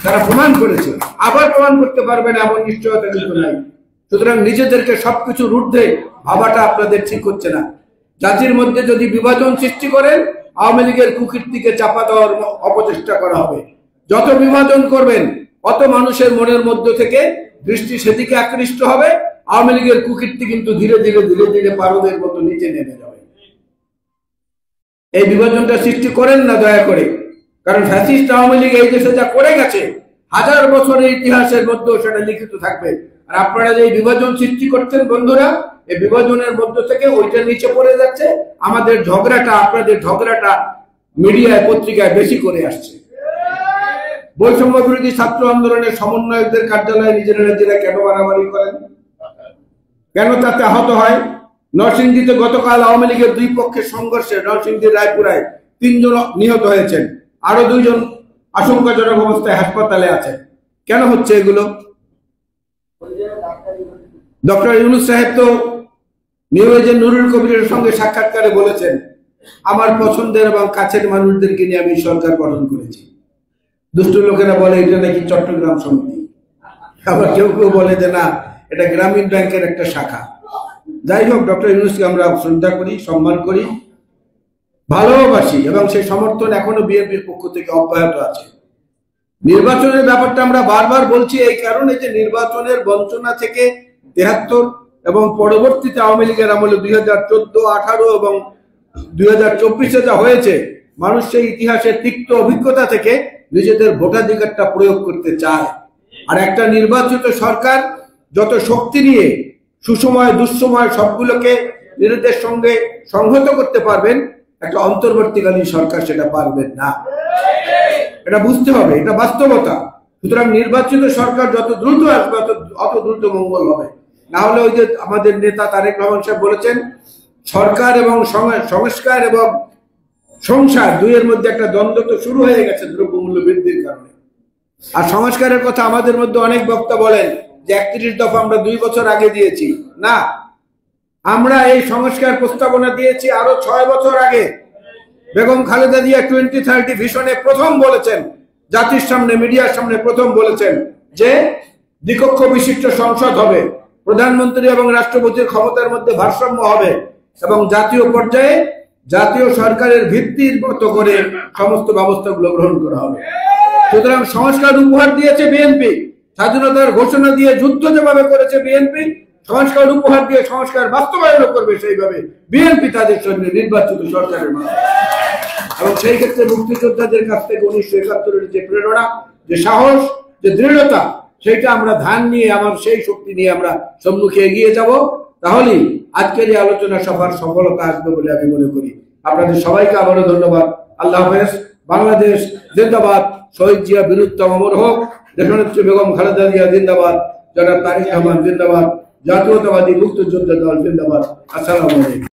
তারা প্রমাণ করেছে, আবার প্রমাণ করতে পারবেন এমন নিশ্চয়তা কিন্তু নাই। সুতরাং নিজেদেরকে সবকিছুর ঊর্ধ্বে ভাবাটা আপনাদের ঠিক হচ্ছে না। জাতির মধ্যে যদি বিভাজন সৃষ্টি করেন, আওয়ামী লীগের কুকীর্তিকে চাপা দেওয়ার অপচেষ্টা করা হবে। যত বিভাজন করবেন অত মানুষের মনের মধ্য থেকে দৃষ্টি সেদিকে আকৃষ্ট হবে। আওয়ামী লীগের কুকীর্তি কিন্তু ধীরে ধীরে ধীরে ধীরে পারদের মতো নিচে নেমে যাবে। এই বিভাজনটা সৃষ্টি করেন না দয়া করে, কারণ ফ্যাসিস্ট আওয়ামী লীগ এই দেশে যা করে গেছে হাজার বছরের ইতিহাসের মধ্যেও সেটা লিখিত থাকবে। আর আপনারা যে বিভাজন সৃষ্টি করছেন বন্ধুরা, এই বিভাজনের মধ্য থেকে ওইটা নিচে পড়ে যাচ্ছে। আমাদের ঝগড়াটা, আপনাদের ঝগড়াটা মিডিয়ায় পত্রিকায় বেশি করে আসছে। বৈষম্য বিরোধী ছাত্র আন্দোলনের সমন্বয়কদের কার্যালয়ে নিজেরা কেন মারামারি করেন, কেন তাতে আহত হয়? নরসিংদীতে গতকাল আওয়ামী লীগের দুই পক্ষের সংঘর্ষে নরসিংদীর রায়পুরায় 3 জন নিহত হয়েছেন, আরো 2 জন আশঙ্কাজনক অবস্থায় হাসপাতালে আছেন। কেন হচ্ছে এগুলো? ডক্টর ইউনূস সাহেব তো নিউ এজেন্ট নুরুল কবিরের সঙ্গে সাক্ষাৎকারে বলেছেন, আমার পছন্দের এবং কাছের মানুষদেরকে নিয়ে আমি সরকার গঠন করেছি। দুষ্ট লোকেরা বলে এটা নাকি চট্টগ্রাম সমিতি, আবার কেউ কেউ বলে যে না এটা গ্রামীণ ব্যাংকের একটা শাখা। যাই হোক, ডক্টর ইউনূসকে আমরা শ্রদ্ধা করি, সম্মান করি, ভালোবাসি এবং সেই সমর্থন এখনো বিএনপির পক্ষ থেকে অব্যাহত আছে। নির্বাচনের ব্যাপারটা আমরা বারবার বলছি এই কারণে যে নির্বাচনের বঞ্চনা থেকে 73 এবং পরবর্তীতে আওয়ামী লীগের আমলে 2014, 18 এবং 2024-এ যা হয়েছে, মানুষ সেই ইতিহাসের তিক্ত অভিজ্ঞতা থেকে নিজেদের ভোটাধিকারটা প্রয়োগ করতে চায়। আর একটা নির্বাচিত সরকার যত শক্তি নিয়ে সুসময় দুঃসময় সবগুলোকে নিজেদের সঙ্গে সংহত করতে পারবেন, একটা অন্তর্বর্তীকালীন সরকার সেটা পারবেন না। এটা বুঝতে হবে, এটা বাস্তবতা। সুতরাং নির্বাচিত সরকার যত দ্রুত আসবে অত দ্রুত মঙ্গল হবে। না হলে ওই যে আমাদের নেতা তারেক রহমান সাহেব বলেছেন, সরকার এবং সংস্কার এবং সংসার দুইয়ের মধ্যে একটা দ্বন্দ্ব তো শুরু হয়ে গেছে দ্রব্যমূল্য বৃদ্ধির কারণে। আর সংস্কারের কথা আমাদের মধ্যে অনেক বক্তা বলেন যে 31 দফা আমরা 2 বছর আগে দিয়েছি। না, আমরা এই সংস্কার প্রস্তাবনা দিয়েছি আরো 6 বছর আগে। বেগম খালেদা জিয়া 2030 ভিশনে প্রথম বলেছেন, জাতির সামনে, মিডিয়ার সামনে প্রথম বলেছেন যে দ্বিকক্ষ বিশিষ্ট সংসদ হবে, প্রধানমন্ত্রী এবং রাষ্ট্রপতির ক্ষমতার মধ্যে ভারসাম্য হবে এবং জাতীয় পর্যায়ে জাতীয় সরকারের ভিত্তির মতো করে সমস্ত ব্যবস্থাগুলো গ্রহণ করা হবে। সুতরাং সংস্কার উপহার দিয়েছে বিএনপি, স্বাধীনতার ঘোষণা দিয়ে যুদ্ধ যেভাবে করেছে বিএনপি, সংস্কার উপহার দিয়ে সংস্কার বাস্তবায়ন করবে সেইভাবে বিএনপি তাদের সঙ্গে নির্বাচিত সরকারের মাধ্যমে। এবং সেই ক্ষেত্রে মুক্তিযোদ্ধাদের কাছ থেকে 1971-এর যে প্রেরণা, যে সাহস, যে দৃঢ়তা, সেইটা আমরা ধান নিয়ে, আমার সেই শক্তি নিয়ে আমরা সম্মুখে এগিয়ে যাব। তাহলেই আজকের এই আলোচনা সভার সফলতা আসবে বলে আমি মনে করি। আপনাদের সবাইকে আবারও ধন্যবাদ। আল্লাহ হাফেজ। বাংলাদেশ জিন্দাবাদ। শহীদ জিয়া বীরুত্তম অমর হোক। দেশনেত্রী বেগম খালেদা জিয়া জিন্দাবাদ। জনাব তারেক রহমান জিন্দাবাদ। জাতীয়তাবাদী মুক্তিযোদ্ধা দল জিন্দাবাদ। আসসালামু আলাইকুম।